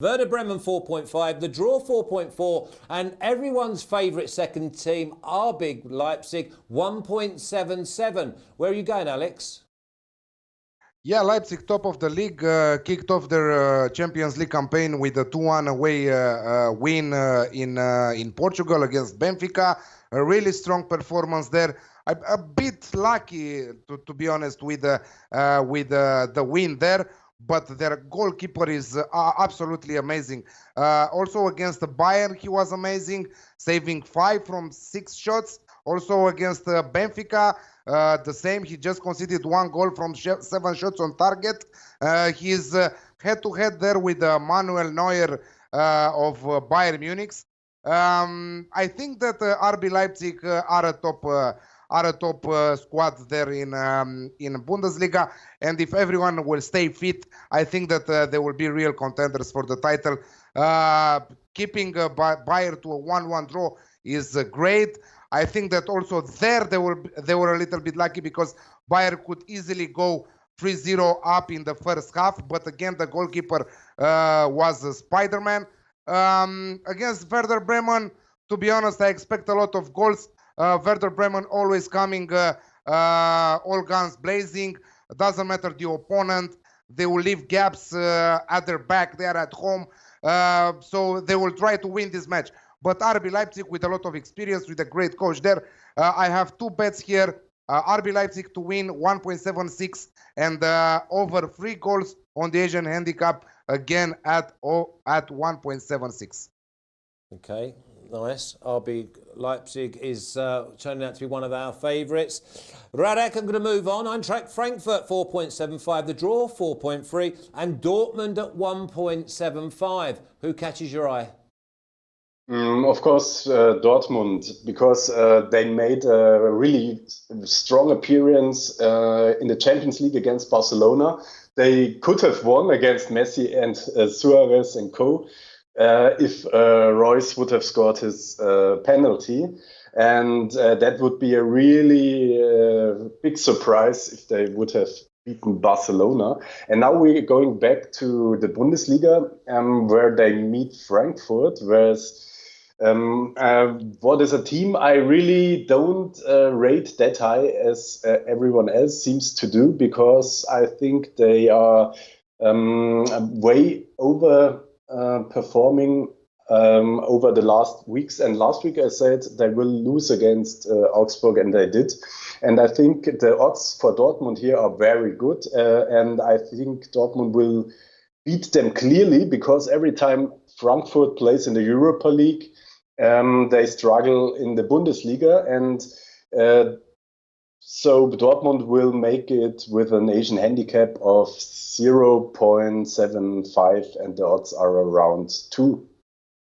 Werder Bremen 4.5, the draw 4.4, and everyone's favourite second team, our big Leipzig 1.77. Where are you going, Alex? Yeah, Leipzig, top of the league, kicked off their Champions League campaign with a 2-1 away win in Portugal against Benfica. A really strong performance there. A bit lucky, to be honest, with the win there. But their goalkeeper is absolutely amazing. Also against the Bayern, he was amazing, saving 5 from 6 shots. Also against Benfica, the same. He just conceded 1 goal from 7 shots on target. He's head-to-head there with Manuel Neuer of Bayern Munich. I think that RB Leipzig are a top squad there in Bundesliga, and if everyone will stay fit, I think that they will be real contenders for the title. Keeping Bayern to a 1-1 draw is great. I think that also there they were a little bit lucky because Bayern could easily go 3-0 up in the first half, but again the goalkeeper was a Spider-Man. Against Werder Bremen, to be honest, I expect a lot of goals. Werder Bremen always coming all guns blazing. Doesn't matter the opponent. They will leave gaps at their back. They are at home. So they will try to win this match. But RB Leipzig, with a lot of experience, with a great coach there, I have 2 bets here. RB Leipzig to win 1.76 and over 3 goals on the Asian handicap again at 1.76. Okay, nice. RB Leipzig is turning out to be one of our favourites. Radek, I'm going to move on. Eintracht Frankfurt 4.75, the draw 4.3, and Dortmund at 1.75. Who catches your eye? Of course, Dortmund, because they made a really strong appearance in the Champions League against Barcelona. They could have won against Messi and Suarez and co. If Royce would have scored his penalty. And that would be a really big surprise if they would have beaten Barcelona. And now we're going back to the Bundesliga, where they meet Frankfurt, whereas what is a team I really don't rate that high as everyone else seems to do, because I think they are way over performing over the last weeks. And last week I said they will lose against Augsburg, and they did. And I think the odds for Dortmund here are very good. And I think Dortmund will beat them clearly, because every time Frankfurt plays in the Europa League, they struggle in the Bundesliga, and so Dortmund will make it with an Asian handicap of 0.75, and the odds are around 2.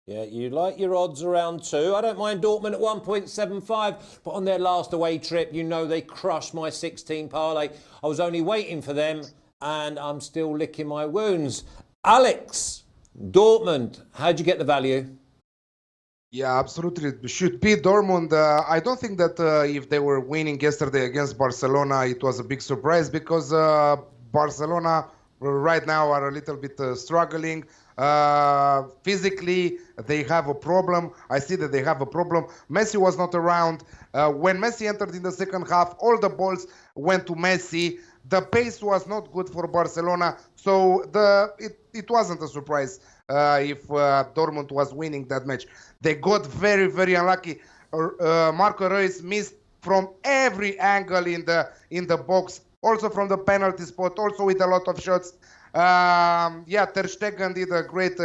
Yeah, you like your odds around 2. I don't mind Dortmund at 1.75, but on their last away trip, you know they crushed my 16 parlay. I was only waiting for them, and I'm still licking my wounds. Alex, Dortmund, how'd you get the value? Yeah, absolutely. It should be Dortmund. I don't think that if they were winning yesterday against Barcelona, it was a big surprise, because Barcelona right now are a little bit struggling. Physically, they have a problem. I see that they have a problem. Messi was not around. When Messi entered in the second half, all the balls went to Messi. The pace was not good for Barcelona, so it wasn't a surprise if Dortmund was winning that match. They got very, very unlucky. Marco Reus missed from every angle in the box, also from the penalty spot, also with a lot of shots. Yeah, Ter Stegen did a great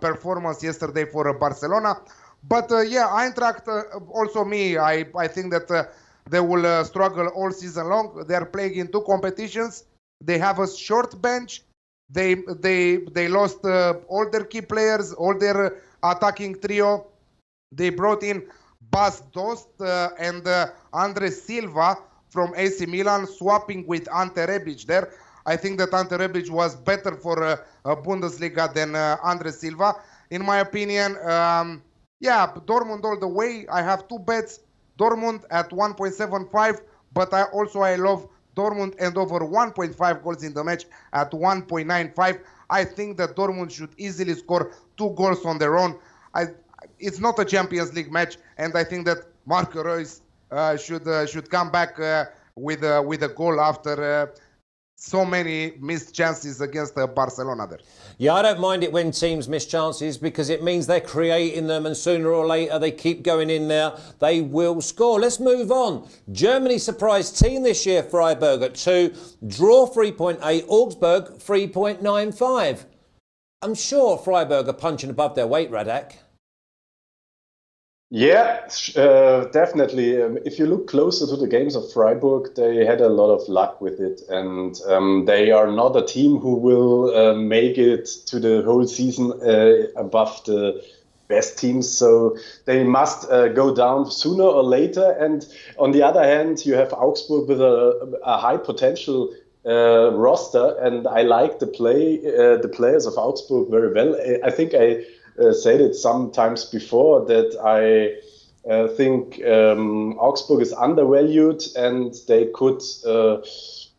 performance yesterday for Barcelona. But yeah, Eintracht, also me, I think that they will struggle all season long. They are playing in 2 competitions. They have a short bench. They lost all their key players, all their attacking trio. They brought in Bas Dost and Andre Silva from AC Milan, swapping with Ante Rebic there. I think that Ante Rebic was better for Bundesliga than Andre Silva, in my opinion. Yeah, Dortmund all the way. I have 2 bets. Dortmund at 1.75, but I love Dortmund and over 1.5 goals in the match at 1.95. I think that Dortmund should easily score 2 goals on their own. It's not a Champions League match, and I think that Marco Reus should come back with a goal after so many missed chances against Barcelona there. Yeah, I don't mind it when teams miss chances because it means they're creating them, and sooner or later they keep going in there, they will score. Let's move on. Germany surprise team this year, Freiburg at 2, draw 3.8, Augsburg 3.95. I'm sure Freiburg are punching above their weight, Radek. Yeah, definitely. If you look closer to the games of Freiburg, they had a lot of luck with it, and they are not a team who will make it to the whole season above the best teams. So they must go down sooner or later. And on the other hand, you have Augsburg with a high potential roster, and I like the players of Augsburg very well. I think I said it sometimes before that I think Augsburg is undervalued and they could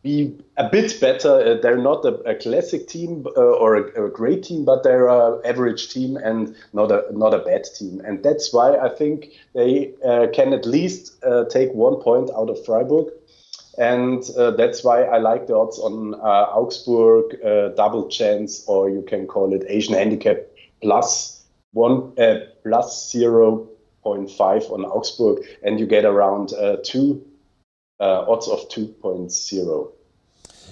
be a bit better. They're not a classic team or a great team, but they're an average team and not a bad team. And that's why I think they can at least take 1 point out of Freiburg. And that's why I like the odds on Augsburg double chance, or you can call it Asian handicap plus 0.5 on Augsburg, and you get around odds of 2.0.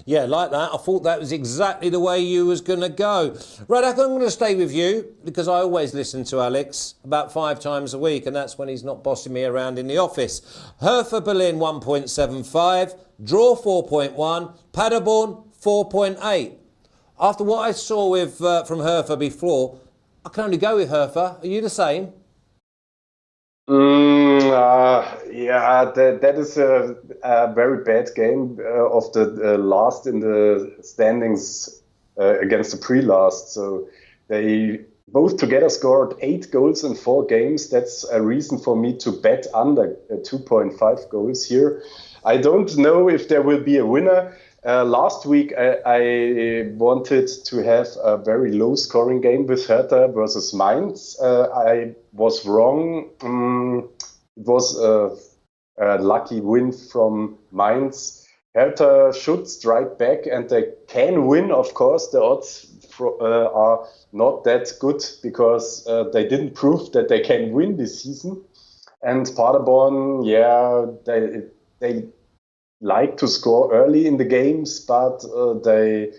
Yeah, like that. I thought that was exactly the way you was going to go. Radek, I'm going to stay with you because I always listen to Alex about 5 times a week, and that's when he's not bossing me around in the office. Hertha Berlin 1.75, draw 4.1, Paderborn 4.8. After what I saw with from Hertha before, I can only go with Hertha. Are you the same? Yeah, that is a very bad game of the last in the standings against the pre-last. So they both together scored 8 goals in 4 games. That's a reason for me to bet under 2.5 goals here. I don't know if there will be a winner. Last week, I wanted to have a very low-scoring game with Hertha versus Mainz. I was wrong. It was a lucky win from Mainz. Hertha should strike back, and they can win, of course. The odds are not that good because they didn't prove that they can win this season. And Paderborn, yeah, they like to score early in the games, but they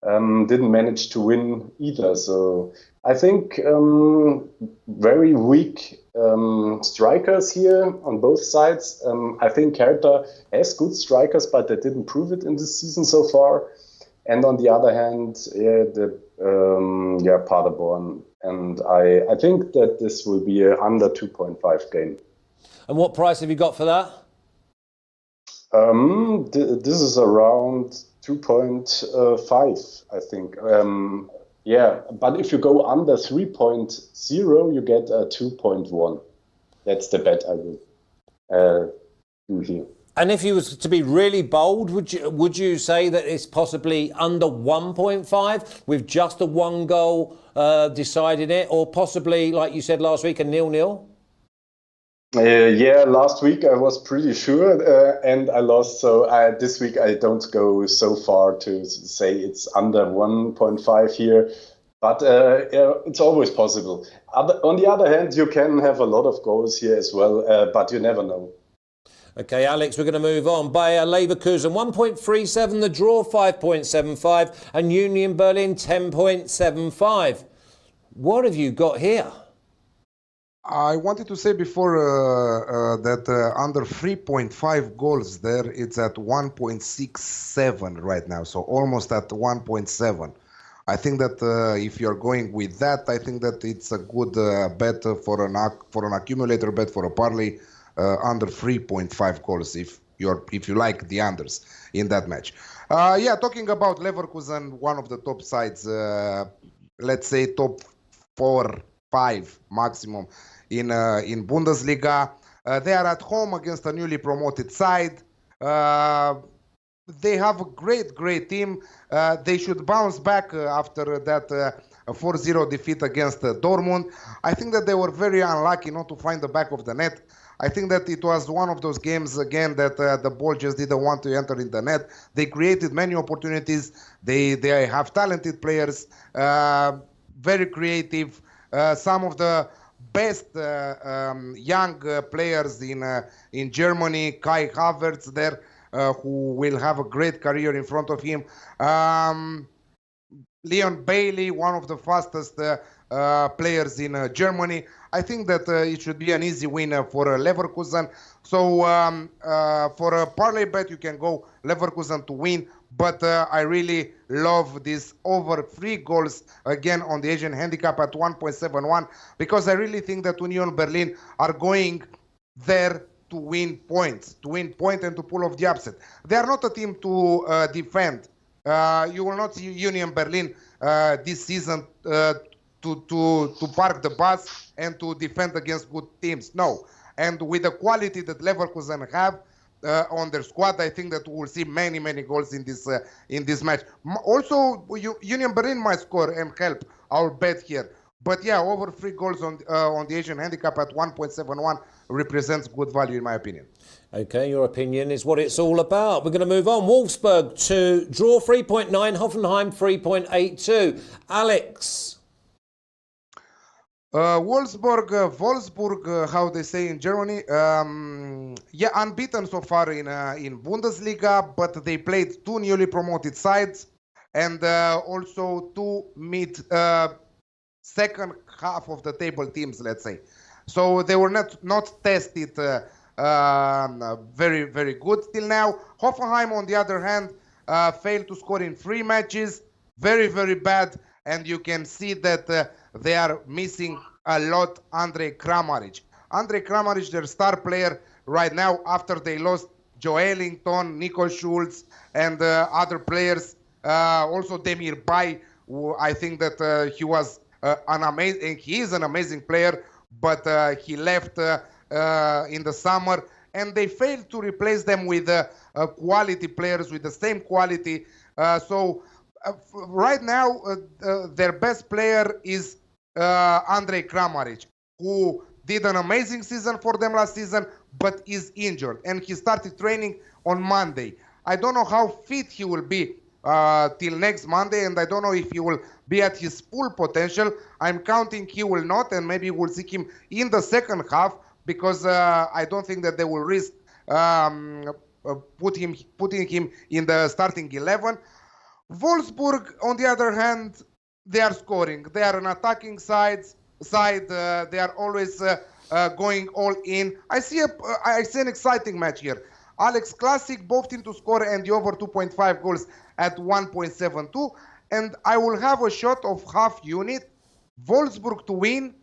didn't manage to win either. So I think very weak strikers here on both sides. I think Hertha has good strikers, but they didn't prove it in this season so far. And on the other hand, Paderborn. And I think that this will be a under 2.5 game. And what price have you got for that? This is around 2.5, I think. Yeah, but if you go under 3.0, you get a 2.1. That's the bet I will do here. And if you was to be really bold, would you say that it's possibly under 1.5 with just a 1 goal deciding it, or possibly, like you said last week, a 0-0? Yeah, last week I was pretty sure and I lost. So this week I don't go so far to say it's under 1.5 here. But it's always possible. On the other hand, you can have a lot of goals here as well, but you never know. Okay, Alex, we're going to move on. Bayer Leverkusen 1.37, the draw 5.75, and Union Berlin 10.75. What have you got here? I wanted to say before that under 3.5 goals there, it's at 1.67 right now, so almost at 1.7. I think that if you're going with that, I think that it's a good bet for an accumulator bet for a parlay under 3.5 goals if you like the unders in that match. Yeah, talking about Leverkusen, one of the top sides, let's say top 4-5 maximum in Bundesliga. They are at home against a newly promoted side. they have a great team. They should bounce back after that 4-0 defeat against Dortmund. I think that they were very unlucky not to find the back of the net. I think that it was one of those games again that the ball just didn't want to enter in the net. They created many opportunities. They have talented players, very creative. Some of the best young players in Germany, Kai Havertz there, who will have a great career in front of him. Leon Bailey, one of the fastest players in Germany. I think that it should be an easy win for Leverkusen. So for a parlay bet, you can go Leverkusen to win. But I really love this over 3 goals again on the Asian handicap at 1.71, because I really think that Union Berlin are going there to win points and to pull off the upset. They are not a team to defend. You will not see Union Berlin this season to park the bus and to defend against good teams. No. And with the quality that Leverkusen have on their squad, I think that we will see many goals in this match. Also, Union Berlin might score and help our bet here. But yeah, over 3 goals on the Asian handicap at 1.71 represents good value in my opinion. Okay, your opinion is what it's all about. We're going to move on. Wolfsburg to draw 3.9, Hoffenheim 3.82. Alex. Wolfsburg, how they say in Germany. Yeah, unbeaten so far in Bundesliga, but they played 2 newly promoted sides and also 2 mid second half of the table teams, let's say. So they were not tested very good till now. Hoffenheim, on the other hand, failed to score in 3 matches. Very bad. And you can see that they are missing a lot Andrej Kramaric. Andrej Kramaric, their star player right now, after they lost Joelinton, Nico Schulz, and other players. Also Demir Bay, who I think that he was he is an amazing player, but he left in the summer, and they failed to replace them with quality players with the same quality. Right now, their best player is Andrej Kramaric, who did an amazing season for them last season, but is injured. And he started training on Monday. I don't know how fit he will be till next Monday, and I don't know if he will be at his full potential. I'm counting he will not, and maybe we'll see him in the second half, because I don't think that they will risk putting him in the starting 11. Wolfsburg, on the other hand, they are scoring. They are an attacking side. They are always going all in. I see an exciting match here. Alex Classic, both teams to score and the over 2.5 goals at 1.72. And I will have a shot of half unit, Wolfsburg to win,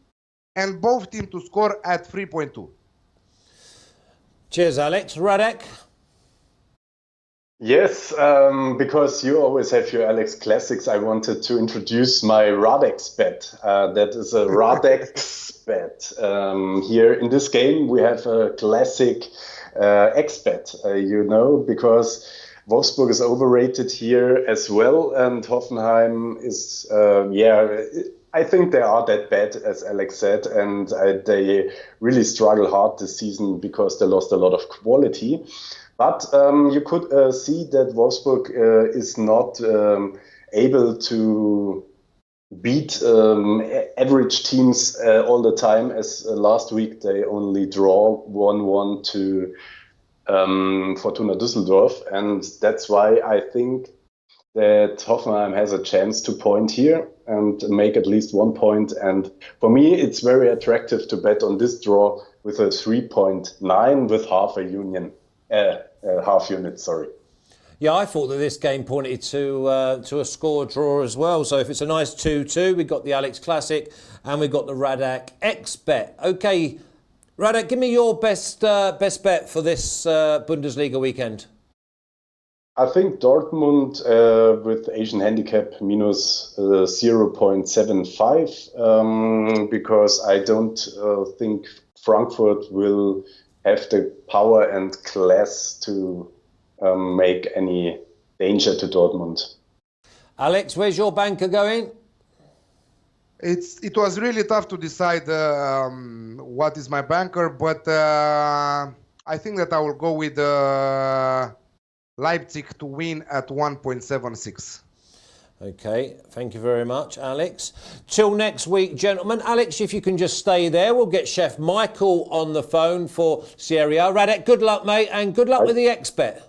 and both teams to score at 3.2. Cheers, Alex. Radek? Yes, because you always have your Alex Classics, I wanted to introduce my Radek's bet. That is a Radek's bet. Here in this game, we have a classic X-bet, because Wolfsburg is overrated here as well, and Hoffenheim is, I think they are that bad, as Alex said, and they really struggle hard this season because they lost a lot of quality. But you could see that Wolfsburg is not able to beat average teams all the time, as last week they only draw 1-1 to Fortuna Düsseldorf. And that's why I think that Hoffenheim has a chance to point here and make at least 1 point. And for me, it's very attractive to bet on this draw with a 3.9 with half unit, sorry. Yeah, I thought that this game pointed to a score draw as well. So if it's a nice 2-2, we've got the Alex Classic and we've got the Radek X-bet. Okay, Radek, give me your best bet for this Bundesliga weekend. I think Dortmund with Asian handicap minus 0.75 because I don't think Frankfurt will have the power and class to make any danger to Dortmund. Alex, where's your banker going? It was really tough to decide what is my banker, but I think that I will go with Leipzig to win at 1.76. Okay, thank you very much, Alex. Till next week, gentlemen. Alex, if you can just stay there, we'll get Chef Michael on the phone for Serie A. Radek, good luck, mate, and good luck with the expert.